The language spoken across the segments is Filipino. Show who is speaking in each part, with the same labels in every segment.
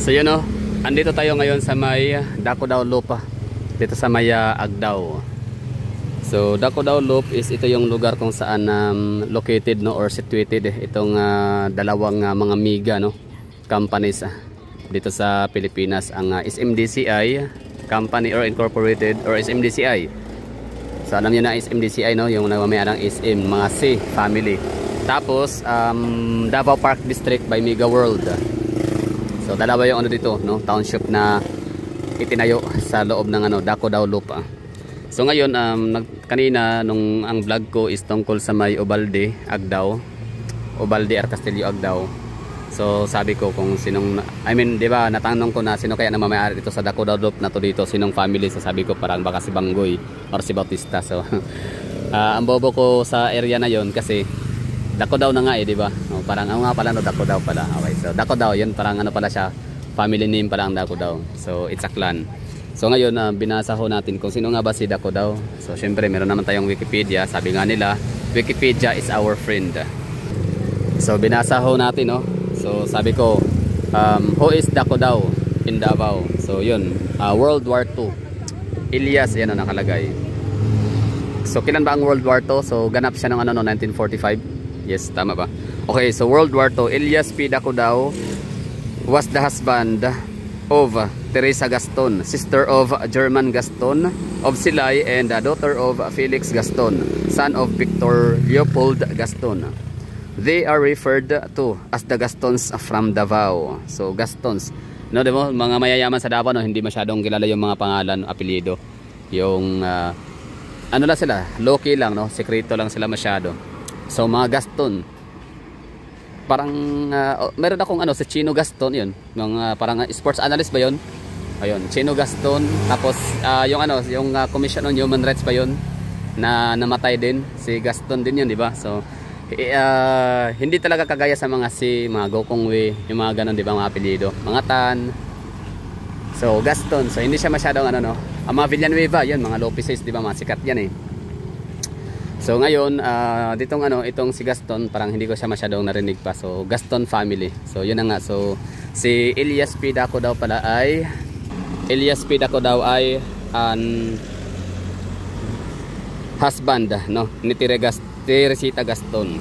Speaker 1: So yun o, andito tayo ngayon sa may Dacodaw Loop, dito sa may Agdao. So Dacodaw Loop is ito yung lugar kung saan located no or situated itong dalawang mga mega no companies dito sa Pilipinas, ang SMDCI company or incorporated or SMDCI. So alam niyo na SMDCI no, yung nagmamayari ng SM, mga C family. Tapos Davao Park District by Mega World. So dalawa yung ano dito no, township na itinayo sa loob ng ano Dacodaw Loop. So ngayon kanina nung ang vlog ko is tungkol sa may Ubalde, Agdao. Ubalde or Castillo, Agdao. So sabi ko kung sinong, I mean 'di ba, natanong ko na sino kaya namamayari dito sa Dacodaw Loop na to dito, sinong family. So sabi ko parang baka si Banggoy or si Bautista. So ang bobo ko sa area na yon kasi Dacodaw na nga eh, di ba? Oh, parang nga pala no, Dacodaw pala. Okay, so Dacodaw, yun parang ano pala siya, family name pala ang Dacodaw. So it's a clan. So ngayon binasa ho natin kung sino nga ba si Dacodaw. So syempre meron naman tayong Wikipedia. Sabi nga nila, Wikipedia is our friend. So binasa ho natin no. So sabi ko, who is Dacodaw in Davao? So yun, World War II. Elias, yan ang nakalagay. So kailan ba ang World War II? So ganap siya ng ano no, 1945. Yes, tama ba? Okay, so World War II, Elias P. Dacodaw was the husband of Teresa Gaston, sister of German Gaston of Silay, and daughter of Felix Gaston, son of Victor Leopold Gaston. They are referred to as the Gastons from Davao. So Gastons, no, diba? Mga mayayaman sa Davao no, hindi masyadong kilala yung mga pangalan, apelyido. Yung ano lang sila, low-key lang no, sekreto lang sila masyado. So mga Gaston, parang meron akong ano si Chino Gaston, yun yung parang sports analyst ba yun, ayun, Chino Gaston. Tapos yung ano, yung Commission on Human Rights ba yun na namatay din, si Gaston din yun, di ba? So hindi talaga kagaya sa mga si mga Gokongwei, yung mga ganun, di ba, mga apelyido, mga Tan. So Gaston, so hindi siya masyadong ano no, ang mga Villanueva yun, mga Lopezes, di ba, mga sikat yan eh. So ngayon ditong ano, itong si Gaston, parang hindi ko siya masyadong narinig pa. So Gaston family. So yun na nga. So si Elias P. Dacodaw pala ay an husband no ni Teresita Gaston.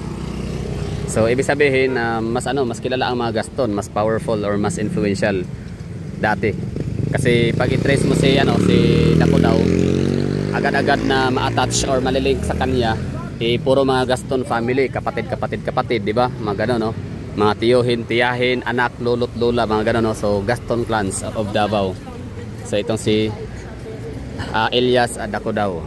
Speaker 1: So ibig sabihin mas ano, mas kilala ang mga Gaston, mas powerful or mas influential dati. Kasi pag i-trace mo si ano, si Dacodaw, agad-agad na ma-attach or malilink sa kanya puro mga Gaston family, kapatid, di ba? Mga gano'n no, mga tiyuhin, tiyahin, anak, lolo't lola, mga gano'n no. So Gaston clans of Davao. So itong si Elias Dacodaw.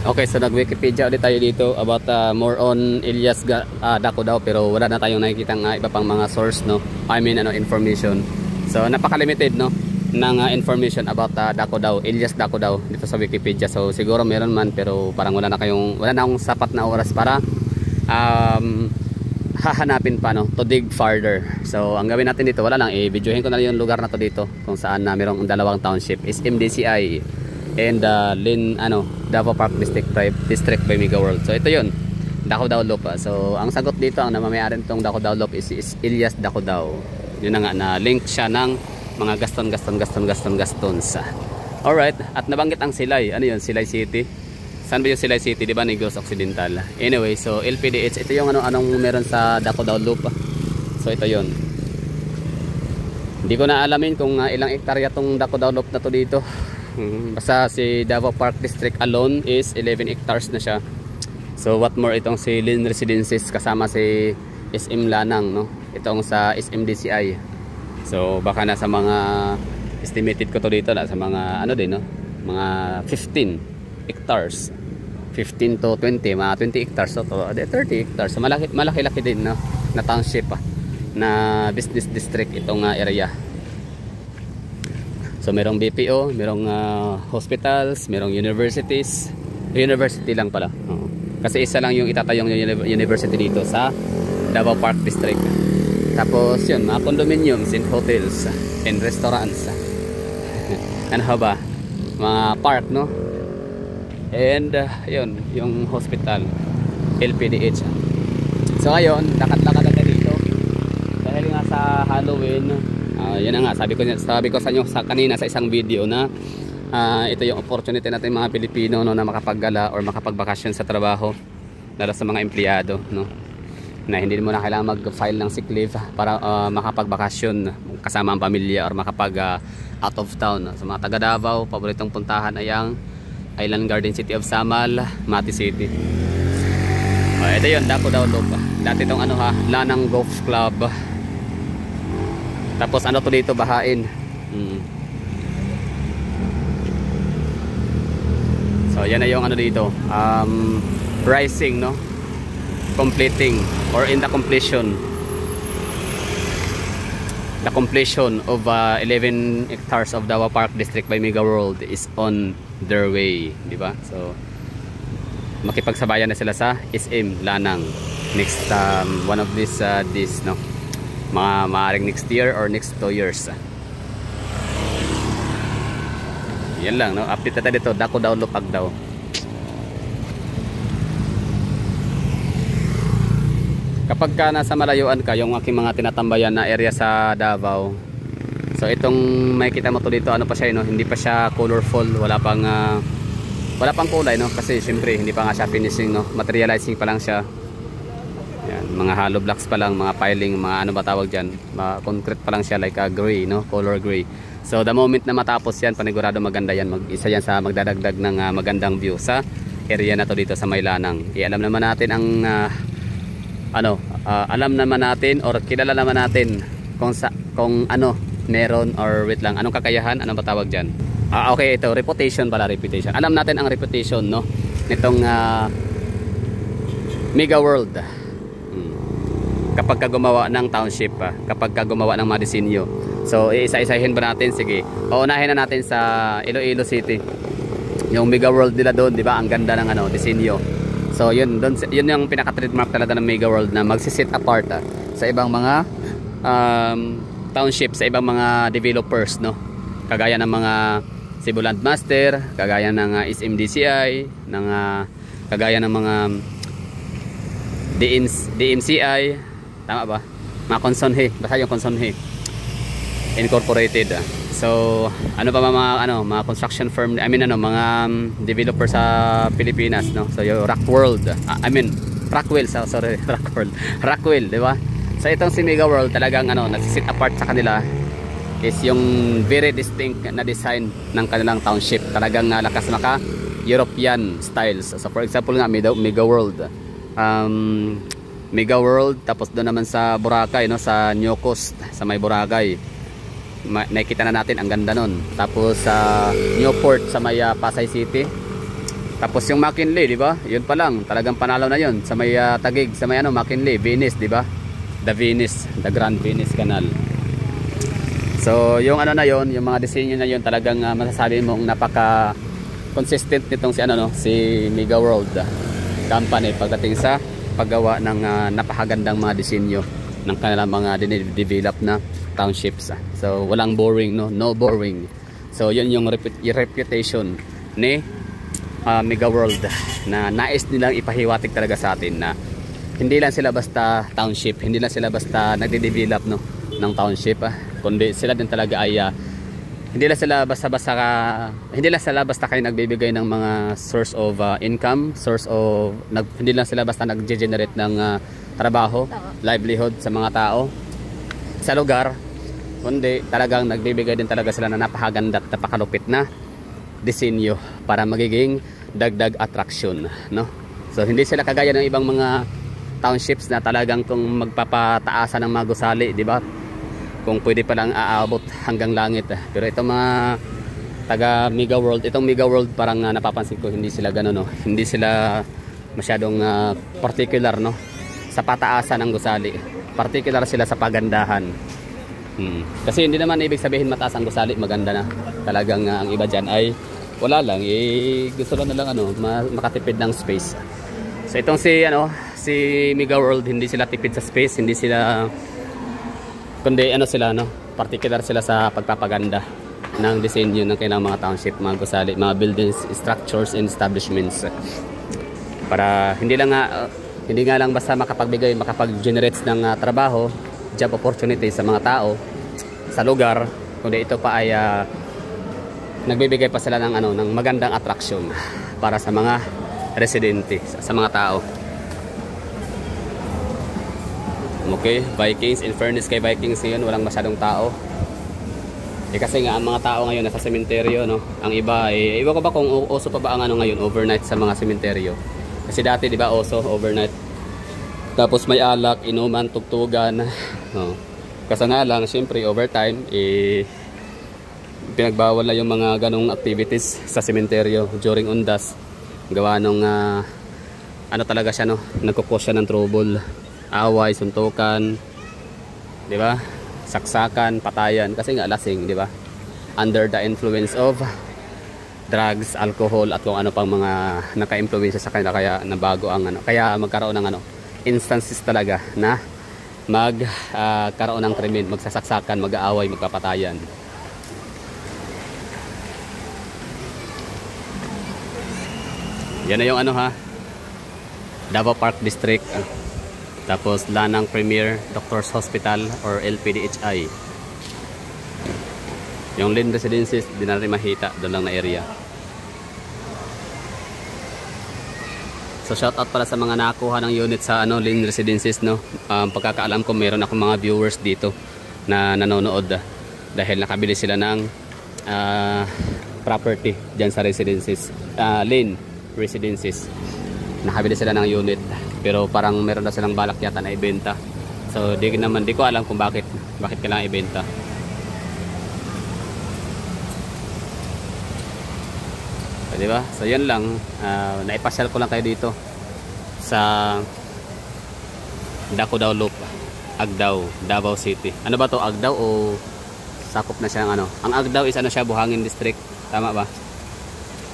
Speaker 1: Okay, so nag-Wikipedia ulit tayo dito about more on Elias Dacodaw, pero wala na tayong nakikitang iba pang mga source no, I mean ano, information. So napaka-limited no ng information about Dacodaw, Elias Dacodaw dito sa Wikipedia. So siguro meron man, pero parang wala na akong sapat na oras para hahanapin pa no, to dig farther. So ang gawin natin dito, wala lang, i-videohin ko na yung lugar na to dito kung saan merong dalawang township, is MDCI and Davao Park District by Mega World. So ito yun, Dacodaw Loop. So ang sagot dito, ang namamayari nitong Dacodaw Loop is Elias Dacodaw. Yun na nga, na link siya ng mga Gastons. Alright, at nabanggit ang Silay. Ano yun? Silay City. Saan ba yung Silay City? Diba? Negros Occidental. Anyway, so LPDH, ito yung anong meron sa Dacodaw Loop. So ito yun. Hindi ko na alamin kung ilang hektarya tong Dacodaw Loop na to dito. Basta si Davao Park District alone is 11 hectares na siya. So what more, itong si Lin Residences kasama si SM Lanang no? Itong sa SMDCI. So baka nasa mga estimated ko to dito, nasa mga ano din no, mga 15 hectares, 15 to 20, mga 20 hectares to 30 hectares. So malaki-laki din no, na township na business district itong area. So merong BPO, merong hospitals, merong universities. University lang pala. Kasi isa lang yung itatayong university dito sa Davao Park District. Tapos yun, mga condominiums and hotels and restaurants. Ano ba? Mga park no? And yun, yung hospital, LPDH. So ngayon, lakad-lakad na dito. Dahil nga sa Halloween, yan na nga, sabi ko sa inyo kanina sa isang video na ito yung opportunity natin mga Pilipino, no, na makapaggala or makapagbakasyon sa trabaho, lalo sa mga empleyado, no, na hindi mo na kailangan mag-file ng sick leave para makapagbakasyon kasama ang pamilya or makapag out of town. Sa mga taga Davao, paboritong puntahan ay ang Island Garden City of Samal, Mati City. Ito yun, Daco Dao Loop. Dati itong Lanang Golf Club. Tapos ano to dito, bahain. So yan na yung ano dito, rising, no, completing or in the completion of 11 hectares of Davao Park District by Mega World is on their way, di ba? So makipagsabayan na sila sa SM Lanang next one of this no, maaring next year or next 2 years. Yan lang, no, update natin dito, Daco Dao Loop Agdao. Kapag ka nasa malayuan ka, yung aking mga tinatambayan na area sa Davao, so itong makikita mo to dito, ano pa siya, no? Hindi pa siya colorful, wala pang kulay, no, kasi syempre hindi pa nga siya finishing, no, materializing pa lang siya. Yan, mga hollow blocks pa lang, mga piling, mga ano ba tawag dyan, concrete pa lang siya, like a gray, no, color gray. So the moment na matapos yan, panigurado maganda yan, isa yan sa magdadagdag ng magandang view sa area na to dito sa Maylanang. Alam naman natin ang alam naman natin or kilala naman natin kung ano meron, or wait lang, anong kakayahan, anong patawag dyan, okay, ito reputation pala, reputation. Alam natin ang reputation, no, nitong Mega World kapag ka gumawa ng township, kapag ka gumawa ng mga disenyo. So isa-isahin ba natin? Sige, uunahin na natin sa Iloilo City, yung Mega World nila doon, di ba, ang ganda ng disenyo. So yun yung pinaka-trademark talaga ng Mega World, na magsisit apart sa ibang mga township, sa ibang mga developers, no, kagaya ng mga Cebu Landmaster, kagaya ng SMDCI, kagaya ng mga DMCI, tama ba? Mga Consonhe, basta yung Consonhe Incorporated. So ano pa mga construction firm, mga developer sa Pilipinas, no. So yung Rockwell, Rockwell, di ba? So itong si Mega World talagang nagsisit apart sa kanila is yung very distinct na design ng kanilang township. Talagang lakas maka European styles. So for example nga, Mega World, tapos doon naman sa Boracay, no, sa New Coast, sa may Boracay, nakikita na natin ang ganda nun. Tapos sa Newport sa may Pasay City. Tapos yung McKinley, di ba? Yun pa lang, talagang panalo na yun. Sa may Taguig, sa may McKinley, Venice, di ba? The Grand Venice Canal. So yung na yun, yung mga disenyo na yun, talagang masasabi mong napaka consistent nitong si Mega World Company pagdating sa paggawa ng napakagandang mga disenyo ng kanilang mga dinedevelop na townships. So walang boring, no boring. So yun yung reputation ni Mega World, na nais nilang ipahiwatig talaga sa atin na hindi lang sila basta township, hindi lang sila basta nagde-develop, no, ng township, kundi sila din talaga ay hindi lang sila basta kayo nagbibigay ng mga source of income, hindi lang sila basta nagge-generate ng trabaho, livelihood sa mga tao sa lugar, kundi talagang nagbibigay din talaga sila na napakaganda at napakalupit na disenyo para magiging dagdag attraction, no. So hindi sila kagaya ng ibang mga townships na talagang kung magpapataasan ng mga gusali, di ba, kung pwede pa lang aabot hanggang langit. Pero itong mga taga Mega World, itong Mega World parang napapansin ko hindi sila gano'n, no. Hindi sila masyadong particular, no, sa pataasan ng gusali. Particular sila sa pagandahan. Kasi hindi naman ibig sabihin mataas ang gusali maganda na. Talagang ang iba dyan ay wala lang, gusto lang makatipid ng space. So itong si Mega World, hindi sila tipid sa space, hindi sila, kundi particular sila sa pagpapaganda ng disenyo ng kailang mga township, mga gusali, mga buildings, structures and establishments, para hindi nga lang basta makapag-generate ng trabaho, job opportunity sa mga tao sa lugar, kundi ito pa ay nagbibigay pa sila ng ng magandang attraction para sa mga residente, sa mga tao. Okay, Vikings, in fairness kay Vikings ngayon walang masyadong tao. Kasi nga ang mga tao ngayon nasa sementeryo, no. Ang iba iba ko ba kung uso pa ba ang ngayon overnight sa mga sementeryo. Kasi dati 'di ba uso overnight. Tapos may alak, inuman, tugtugan. No. Kasi nga lang syempre overtime pinagbawal na yung mga ganong activities sa sementeryo during undas. Gawa nung talaga siya, no, nagkukos siya ng trouble, away, suntukan, 'di ba? Saksakan, patayan kasi nga lasing, 'di ba? Under the influence of drugs, alcohol at kung ano pang mga naka-impluwensya sa kanila, kaya nabago ang kaya magkaroon ng instances talaga na magkaroon ng krimen, magsasaksakan, mag-aaway, magpapatayan. Yan na yung Davao Park District. Tapos Lanang Premier Doctors Hospital or LPDHI. Yung Lynn Residences, di na rin mahita, doon lang na area. So shout out pala sa mga nakuha ng unit sa Lynn Residences, no. Pagkakaalam ko meron akong mga viewers dito na nanonood dahil nakabili sila ng property diyan sa Residences, Lynn Residences. Nakabili sila ng unit pero parang meron na silang balak yata na ibenta. So di ko alam kung bakit kailangan ibenta. So, diba? So yan lang, naipasyal ko lang kayo dito sa Daco Dao Loop, Agdao, Davao City. Ano ba to, Agdao o sakop na siya ng Ang Agdao is siya, Buhangin District, tama ba?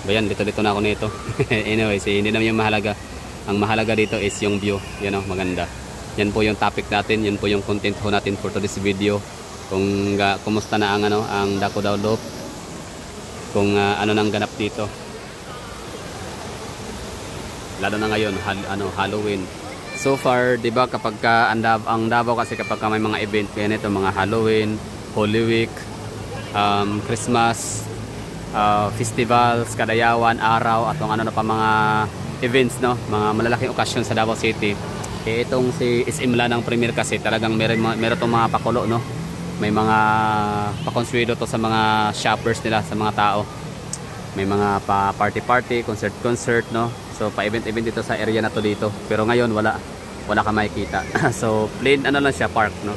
Speaker 1: Bayan, dito na ako nito. Anyway, hindi naman yung mahalaga. Ang mahalaga dito is yung view. Yan maganda. Yan po yung topic natin. Yan po yung content ho natin for today's video. Kung kumusta na ang Daco Dao Loop. Kung ano nang ganap dito. Lalo na ngayon, Halloween. So far, 'di ba, kapag ang Davao kasi kapag may mga event kaya nito, mga Halloween, Holy Week, Christmas, festivals, kadayawan, araw at kung ano na pa mga events, no, mga malalaking okasyon sa Davao City. Itong si SM Lanang Premier kasi talagang meron tong mga pakulo, no. May mga pakonsuelo to sa mga shoppers nila, sa mga tao. May mga party, concert, no. So pa-event dito sa area na to dito. Pero ngayon wala ka makikita. So plain lang siya, park, no.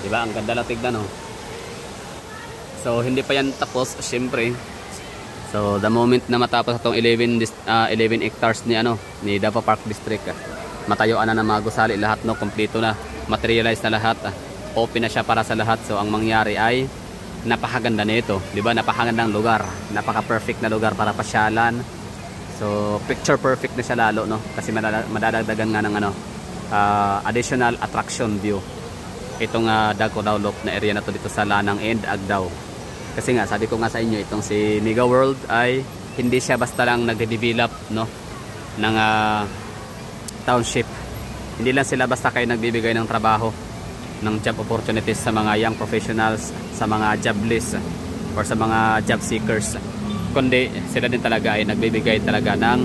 Speaker 1: Diba? Ang ganda lang tignan, no? So hindi pa yan tapos, syempre. So the moment na matapos itong 11 hectares ni Davao Park District, matayuan na ng mga gusali lahat, no? Kompleto na, materialize na lahat, open na siya para sa lahat. So ang mangyari ay napakaganda nito, di ba? Napakagandang lugar, napaka-perfect na lugar para pasyalan. So picture perfect na siya lalo, no? Kasi madadagdagan nga ng additional attraction view itong Daco Dao Loop na area na to dito sa Lanang and Agdao. Kasi nga sabi ko nga sa inyo, itong si Mega World ay hindi siya basta lang nagde-develop, no, ng township. Hindi lang sila basta kayo nagbibigay ng trabaho, ng job opportunities sa mga young professionals, sa mga jobless or sa mga job seekers, kundi sila din talaga ay nagbibigay talaga ng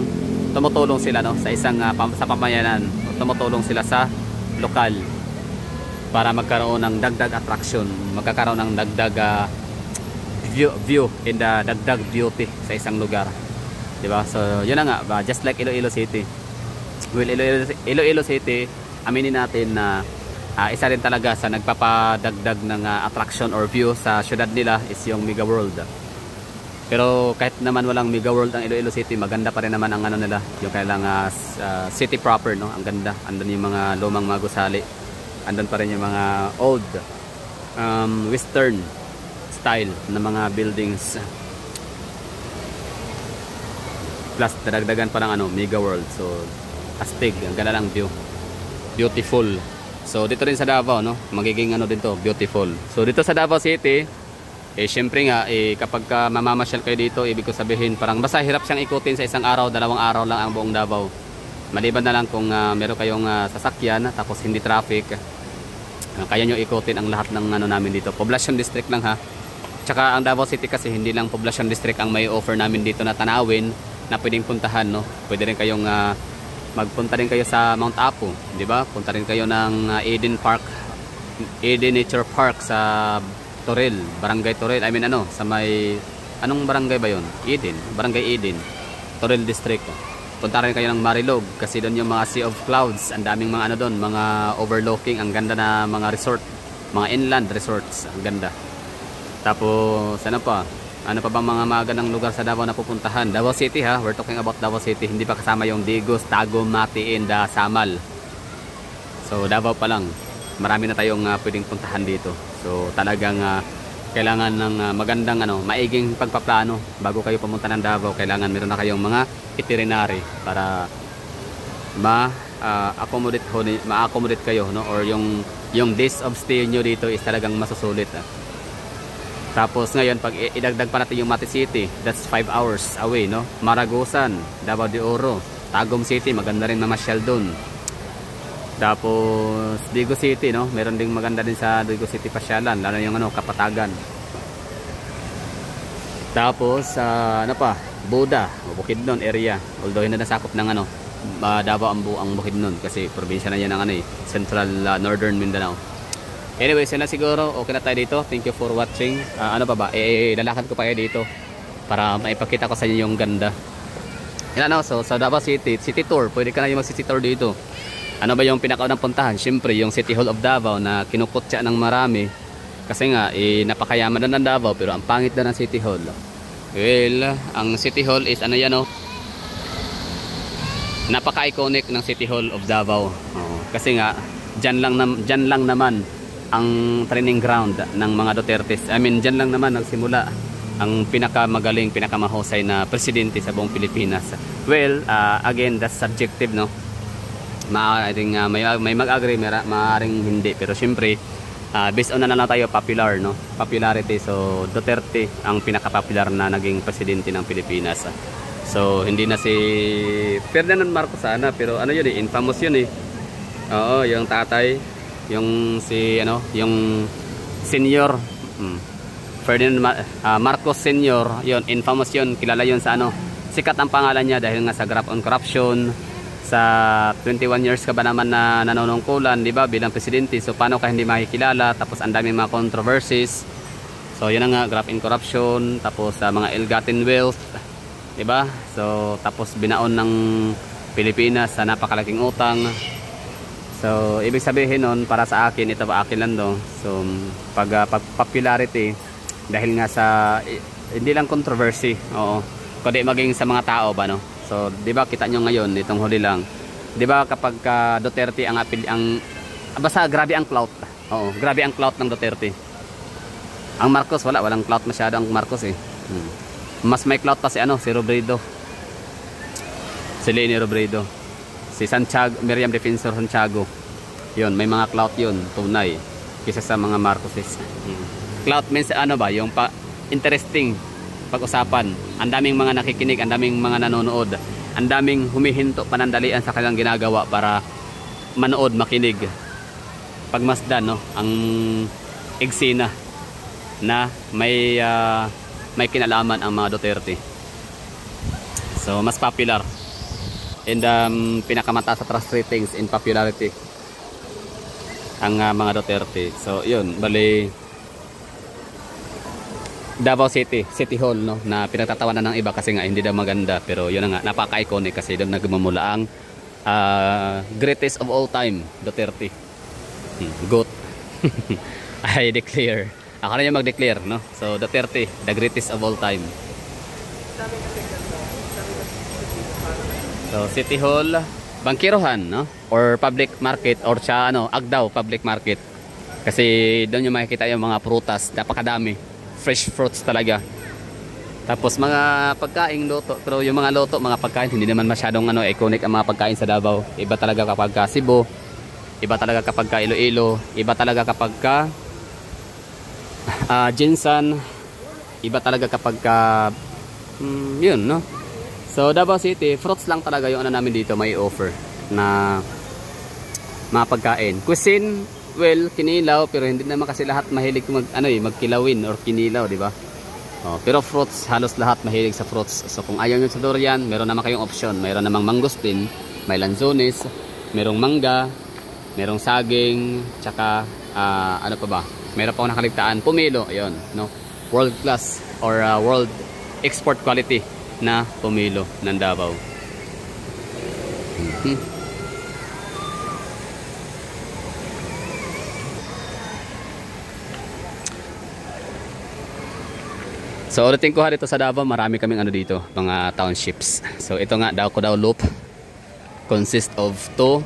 Speaker 1: tumutulong sila, no, sa isang sa pamayanan, tumutulong sila sa lokal para magkaroon ng dagdag attraction, magkakaroon ng dagdag view and dagdag beauty sa isang lugar, di ba? So yun na nga, just like Iloilo City. Well, Iloilo City, aminin natin na isa rin talaga sa nagpapadagdag ng attraction or view sa syudad nila is yung Mega World. Pero kahit naman walang Mega World ang Iloilo City, maganda pa rin naman ang nila, yung kailang city proper, no? Ang ganda. Andun yung mga lumang mga gusali, andun pa rin yung mga old western style na mga buildings, plus dadagdagan pa ng Mega World. So astig, ang ganda lang view, beautiful. So dito rin sa Davao, no, magiging ano din to, beautiful. So dito sa Davao City, syempre nga, kapag mamamasyal kayo dito, ibig ko sabihin, parang basta hirap siyang ikutin sa isang araw, 2 araw lang ang buong Davao. Maliban na lang kung meron kayong sasakyan, tapos hindi traffic, kaya nyo ikutin ang lahat ng ano namin dito. Poblacion district lang ha. Tsaka ang Davao City kasi hindi lang Poblacion district ang may offer namin dito na tanawin na pwedeng puntahan, no. Pwede rin kayong magpunta rin kayo sa Mount Apo, di ba? Punta rin kayo ng Eden Park, Eden Nature Park sa Toril, Barangay Toril. I mean sa may anong barangay ba 'yon? Eden, Barangay Eden, Toril District. Punta rin kayo ng Marilog kasi doon yung mga Sea of Clouds, ang daming mga doon, mga overlooking, ang ganda na mga resort, mga inland resorts, ang ganda. Tapos ano pa bang mga magandang lugar sa Davao na pupuntahan? Davao City ha, we're talking about Davao City. Hindi pa kasama yung Digos, Tagum, Mati, and Samal. So Davao pa lang. Marami na tayong pwedeng puntahan dito. So talagang kailangan ng magandang maiging pagpaplano bago kayo pumunta ng Davao. Kailangan meron na kayong mga itinerary para ma-accommodate kayo, no? Or yung days of stay nyo dito is talagang masusulit. Tapos ngayon, pag idagdag pa natin yung Mati City, that's 5 hours away, no? Maragusan, Davao de Oro, Tagum City, maganda rin mamasyal dun. Tapos Digo City, no? Meron ding maganda din sa Digo City pasyalan, lalo yung Kapatagan. Tapos Buda, Bukidnon area. Although hindi nasakop ng Davao ang Bukidnon kasi probinsya na yan ng Central Northern Mindanao. Anyways, yun na siguro. Okay na tayo dito. Thank you for watching. Lalakad ko pa kayo dito para maipakita ko sa inyo yung ganda. So sa Davao City, city tour. Pwede ka na yung mag-city tour dito. Ano ba yung pinakaunang puntahan? Siyempre, yung City Hall of Davao na kinukutya ng marami. Kasi nga, napakayaman na ng Davao pero ang pangit na ng City Hall. Well, ang City Hall is napaka-iconic ng City Hall of Davao. Kasi nga, dyan lang naman ang training ground ng mga Duterte. I mean, dyan lang naman nagsimula ang pinakamagaling, pinakamahusay na presidente sa buong Pilipinas. Well, again, that's subjective, no? Maaaring may mag-agree, maaaring hindi. Pero syempre, based on na lang tayo, popular, no? Popularity. So, Duterte ang pinaka-popular na naging presidente ng Pilipinas. So, hindi na si Ferdinand Marcos sana, pero yun infamous yun Oo, yung tatay. Yung yung senior Ferdinand Marcos Senior, yun infamous yun, kilala yun sa sikat ang pangalan niya dahil nga sa graft on corruption. Sa 21 years ka ba naman na nanunungkulan, di ba, bilang presidente, so paano ka hindi makikilala? Tapos ang daming mga controversies. So yun nga, graft in corruption, tapos mga ill-gotten wealth, di ba? So tapos binaon ng Pilipinas sa napakalaking utang. So, ibig sabihin nun, para sa akin, ito ba akin lang do. So, pag popularity, dahil nga sa, hindi lang controversy, kundi maging sa mga tao ba, no? So, di ba, kita nyo ngayon, itong huli lang. Di ba, kapag Duterte basta grabe ang clout. Grabe ang clout ng Duterte. Ang Marcos, walang clout masyado ang Marcos Mas may clout pa si Robredo. Si Leni Robredo. Si Santiago, Miriam Defensor Santiago. Yun, may mga clout yun, tunay. Kisa sa mga Marcoses. Clout means yung interesting pag-usapan. Ang daming mga nakikinig, ang daming mga nanonood. Ang daming humihinto panandalian sa kanilang ginagawa para manood, makinig. Pagmasdan, no? Ang eksena na may kinalaman ang mga Duterte. So, mas popular. And pinakamataas sa trust ratings in popularity ang mga Duterte. So yun, bali Davao City, City Hall, no, na pinagtatawanan ng iba kasi nga hindi daw maganda, pero yun na nga, napaka-iconic kasi doon nagmumula ang greatest of all time, Duterte. GOAT. I declare. Ako na yung mag-declare, no? So Duterte, the greatest of all time. So City Hall, Bangkirohan, no? Or public market, or Agdao public market. Kasi doon yung makikita yung mga prutas, napakadami. Fresh fruits talaga. Tapos mga pagkain luto, pero yung mga luto, mga pagkain hindi naman masyadong iconic ang mga pagkain sa Davao. Iba talaga kapag Cebu, iba talaga kapag ka Iloilo, iba talaga kapag ka Jinsan, iba talaga kapag ka yun, no? So Davao City, fruits lang talaga yung ano namin dito may offer na mga pagkain. Cuisine, well, kinilaw, pero hindi naman kasi lahat mahilig magkilawin or kinilaw, di ba? Oh, pero fruits, halos lahat mahilig sa fruits. So kung ayaw nyo sa durian, meron naman kayong option. Meron namang mangosteen, may lanzones, merong mangga, merong saging, tsaka ano pa ba? Meron pa akong nakaligtaan, pomelo, ayun, no? World class or world export quality na pomelo ng Davao. So ulitin ko ha, dito sa Davao, marami kaming ano dito, mga townships. So ito nga, Dacodao Loop consist of 2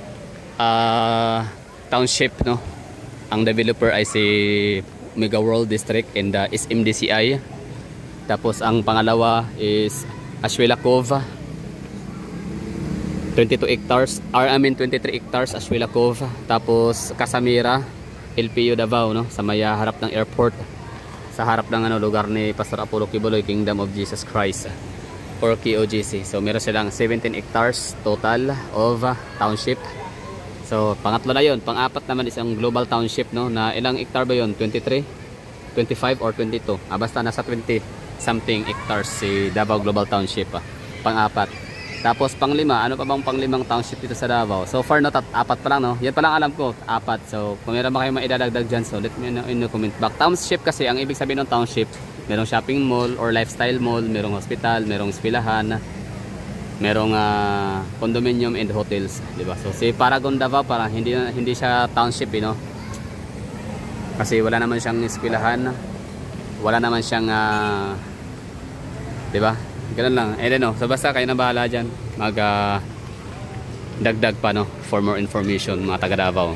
Speaker 1: township, no? Ang developer ay si Mega World District and the SMDCI. Tapos ang pangalawa is Ashuela Cove, 23 hectares Ashuela Cove. Tapos Casamira, LPU Davao, no? Sa may harap ng airport, sa harap ng lugar ni Pastor Apollo Kibuloy, Kingdom of Jesus Christ or KOGC. So meron silang 17 hectares total of township. So pangatlo na yun. Pang-apat naman is ang Global Township, no? Na ilang hectare ba yun? 23, 25 or 22? Basta nasa 20 something hectares si Davao Global Township, pang-apat. Tapos pang-lima, ano pa bang pang-limang township dito sa Davao? So far, no, apat pa lang, no? Yan pa lang alam ko, apat. So kung meron ba kayong maidadagdag dyan, so let me know in the comment back. Township kasi, ang ibig sabihin ng township, merong shopping mall or lifestyle mall, merong hospital, merong eskwelahan, merong condominium and hotels, di ba? So si Paragon Davao, parang hindi siya township, no? Kasi wala naman siyang eskwelahan, wala naman siyang di ba? Ganun lang. I don't know. So basta kayo na bahala diyan. Mag dagdag pa, no, for more information, mga taga Davao.